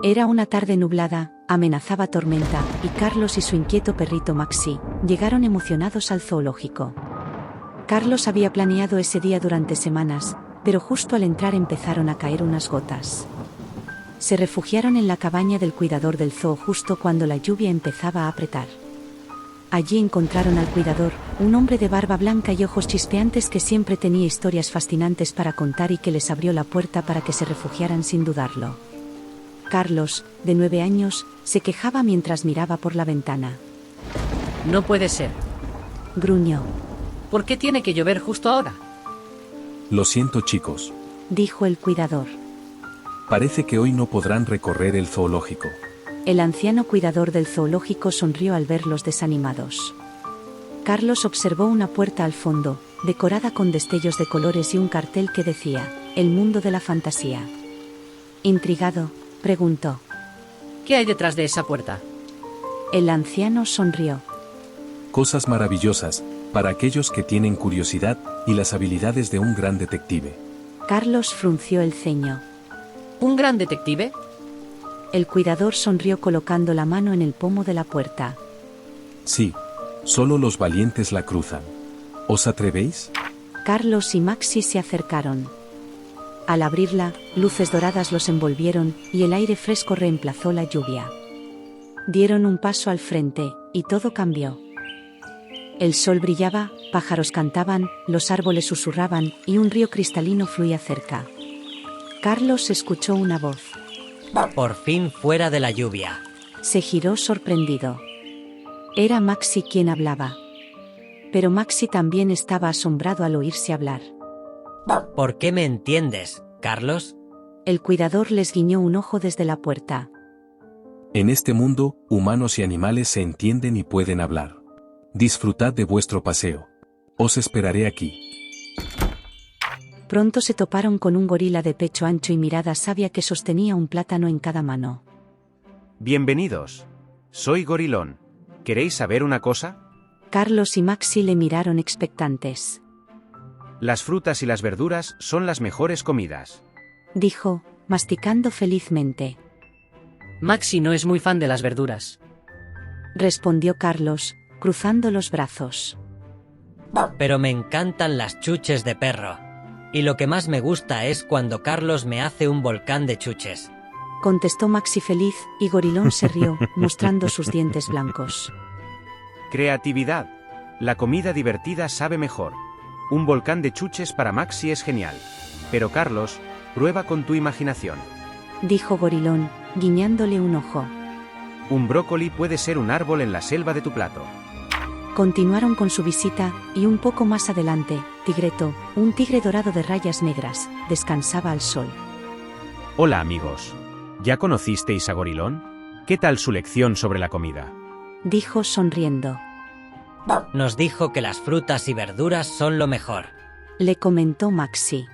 Era una tarde nublada, amenazaba tormenta, y Carlos y su inquieto perrito Maxi llegaron emocionados al zoológico. Carlos había planeado ese día durante semanas, pero justo al entrar empezaron a caer unas gotas. Se refugiaron en la cabaña del cuidador del zoo justo cuando la lluvia empezaba a apretar. Allí encontraron al cuidador, un hombre de barba blanca y ojos chispeantes que siempre tenía historias fascinantes para contar y que les abrió la puerta para que se refugiaran sin dudarlo. Carlos, de 9 años, se quejaba mientras miraba por la ventana. No puede ser. Gruñó. ¿Por qué tiene que llover justo ahora? Lo siento, chicos. Dijo el cuidador. Parece que hoy no podrán recorrer el zoológico. El anciano cuidador del zoológico sonrió al verlos desanimados. Carlos observó una puerta al fondo, decorada con destellos de colores y un cartel que decía, "El mundo de la fantasía". Intrigado, preguntó. ¿Qué hay detrás de esa puerta? El anciano sonrió. Cosas maravillosas, para aquellos que tienen curiosidad y las habilidades de un gran detective. Carlos frunció el ceño. ¿Un gran detective? El cuidador sonrió colocando la mano en el pomo de la puerta. Sí, solo los valientes la cruzan. ¿Os atrevéis? Carlos y Maxi se acercaron. Al abrirla, luces doradas los envolvieron y el aire fresco reemplazó la lluvia. Dieron un paso al frente, y todo cambió. El sol brillaba, pájaros cantaban, los árboles susurraban y un río cristalino fluía cerca. Carlos escuchó una voz. Por fin fuera de la lluvia. Se giró sorprendido. Era Maxi quien hablaba. Pero Maxi también estaba asombrado al oírse hablar. ¿Por qué me entiendes, Carlos? El cuidador les guiñó un ojo desde la puerta. En este mundo, humanos y animales se entienden y pueden hablar. Disfrutad de vuestro paseo. Os esperaré aquí. Pronto se toparon con un gorila de pecho ancho y mirada sabia que sostenía un plátano en cada mano. Bienvenidos. Soy Gorilón. ¿Queréis saber una cosa? Carlos y Maxi le miraron expectantes. Las frutas y las verduras son las mejores comidas. Dijo, masticando felizmente. Maxi no es muy fan de las verduras. Respondió Carlos, cruzando los brazos. Pero me encantan las chuches de perro. Y lo que más me gusta es cuando Carlos me hace un volcán de chuches. Contestó Maxi feliz, y Gorilón se rió, mostrando sus dientes blancos. Creatividad. La comida divertida sabe mejor. Un volcán de chuches para Maxi es genial. Pero Carlos, prueba con tu imaginación. Dijo Gorilón, guiñándole un ojo. Un brócoli puede ser un árbol en la selva de tu plato. Continuaron con su visita, y un poco más adelante, Tigreto, un tigre dorado de rayas negras, descansaba al sol. Hola amigos. ¿Ya conocisteis a Gorilón? ¿Qué tal su lección sobre la comida? Dijo sonriendo. Nos dijo que las frutas y verduras son lo mejor. Le comentó Maxi.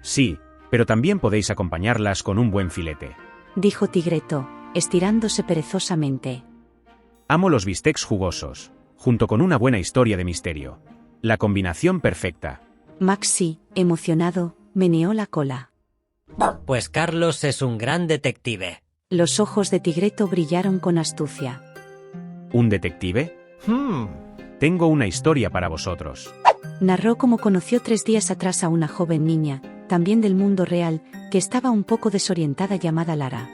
Sí, pero también podéis acompañarlas con un buen filete. Dijo Tigreto, estirándose perezosamente. Amo los bistecs jugosos, junto con una buena historia de misterio. La combinación perfecta. Maxi, emocionado, meneó la cola. Pues Carlos es un gran detective. Los ojos de Tigreto brillaron con astucia. ¿Un detective? Tengo una historia para vosotros. Narró cómo conoció 3 días atrás a una joven niña, también del mundo real, que estaba un poco desorientada llamada Lara.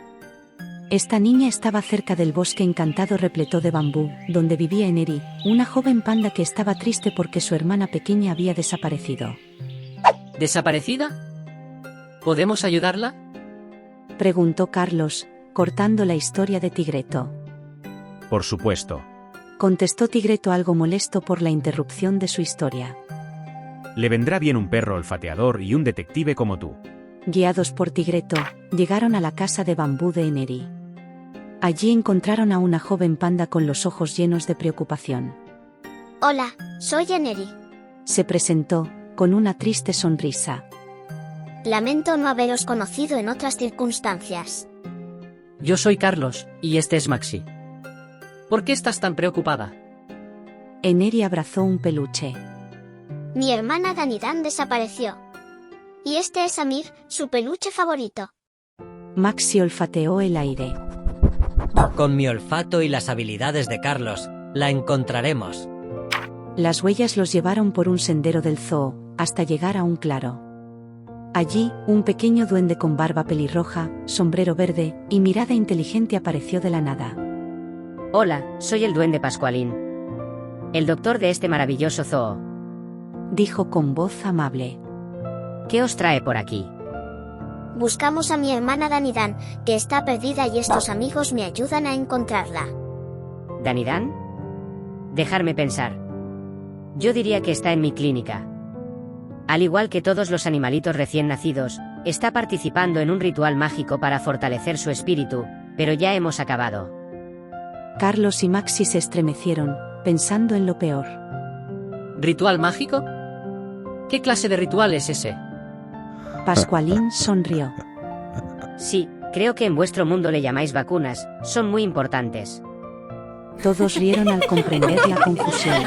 Esta niña estaba cerca del bosque encantado repleto de bambú, donde vivía Eneri, una joven panda que estaba triste porque su hermana pequeña había desaparecido. ¿Desaparecida? ¿Podemos ayudarla? Preguntó Carlos, cortando la historia de Tigreto. Por supuesto. Contestó Tigreto algo molesto por la interrupción de su historia. Le vendrá bien un perro olfateador y un detective como tú. Guiados por Tigreto, llegaron a la casa de bambú de Eneri. Allí encontraron a una joven panda con los ojos llenos de preocupación. Hola, soy Eneri. Se presentó, con una triste sonrisa. Lamento no haberos conocido en otras circunstancias. Yo soy Carlos, y este es Maxi. ¿Por qué estás tan preocupada? Eneri abrazó un peluche. Mi hermana Danidán desapareció. Y este es Amir, su peluche favorito. Maxi olfateó el aire. Con mi olfato y las habilidades de Carlos, la encontraremos. Las huellas los llevaron por un sendero del zoo, hasta llegar a un claro. Allí, un pequeño duende con barba pelirroja, sombrero verde y mirada inteligente apareció de la nada. Hola, soy el duende Pascualín, el doctor de este maravilloso zoo. Dijo con voz amable. ¿Qué os trae por aquí? Buscamos a mi hermana Danidan, que está perdida y estos amigos me ayudan a encontrarla. ¿Danidan? Dejarme pensar. Yo diría que está en mi clínica. Al igual que todos los animalitos recién nacidos, está participando en un ritual mágico para fortalecer su espíritu, pero ya hemos acabado. Carlos y Maxi se estremecieron, pensando en lo peor. ¿Ritual mágico? ¿Qué clase de ritual es ese? Pascualín sonrió. Sí, creo que en vuestro mundo le llamáis vacunas, son muy importantes. Todos rieron al comprender la confusión.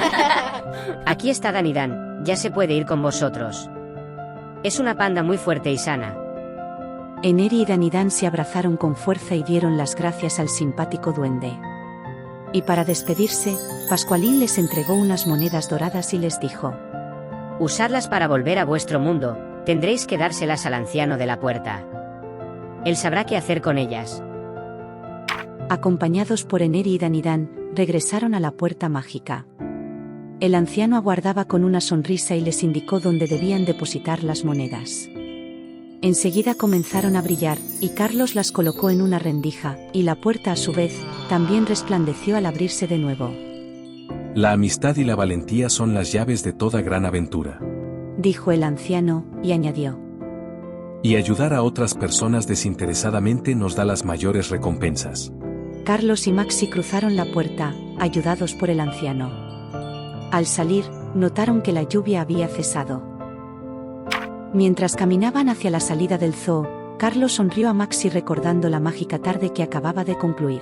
Aquí está Danidan, ya se puede ir con vosotros. Es una panda muy fuerte y sana. Eneri y Danidan se abrazaron con fuerza y dieron las gracias al simpático duende. Y para despedirse, Pascualín les entregó unas monedas doradas y les dijo: Usadlas para volver a vuestro mundo, tendréis que dárselas al anciano de la puerta. Él sabrá qué hacer con ellas. Acompañados por Eneri y Danidan, regresaron a la puerta mágica. El anciano aguardaba con una sonrisa y les indicó dónde debían depositar las monedas. Enseguida comenzaron a brillar, y Carlos las colocó en una rendija, y la puerta a su vez, también resplandeció al abrirse de nuevo. La amistad y la valentía son las llaves de toda gran aventura. Dijo el anciano, y añadió: Y ayudar a otras personas desinteresadamente nos da las mayores recompensas. Carlos y Maxi cruzaron la puerta, ayudados por el anciano. Al salir, notaron que la lluvia había cesado. Mientras caminaban hacia la salida del zoo, Carlos sonrió a Maxi recordando la mágica tarde que acababa de concluir.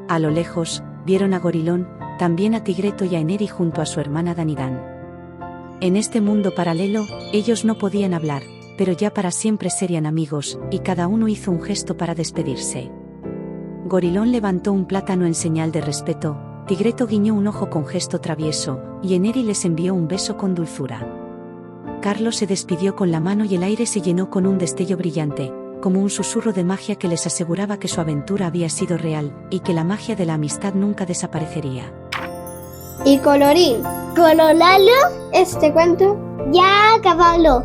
A lo lejos, vieron a Gorilón, también a Tigreto y a Eneri junto a su hermana Danidan. En este mundo paralelo, ellos no podían hablar, pero ya para siempre serían amigos, y cada uno hizo un gesto para despedirse. Gorilón levantó un plátano en señal de respeto, Tigreto guiñó un ojo con gesto travieso, y Eneri les envió un beso con dulzura. Carlos se despidió con la mano y el aire se llenó con un destello brillante, como un susurro de magia que les aseguraba que su aventura había sido real, y que la magia de la amistad nunca desaparecería. Y colorín coloralo, este cuento ya acabalo.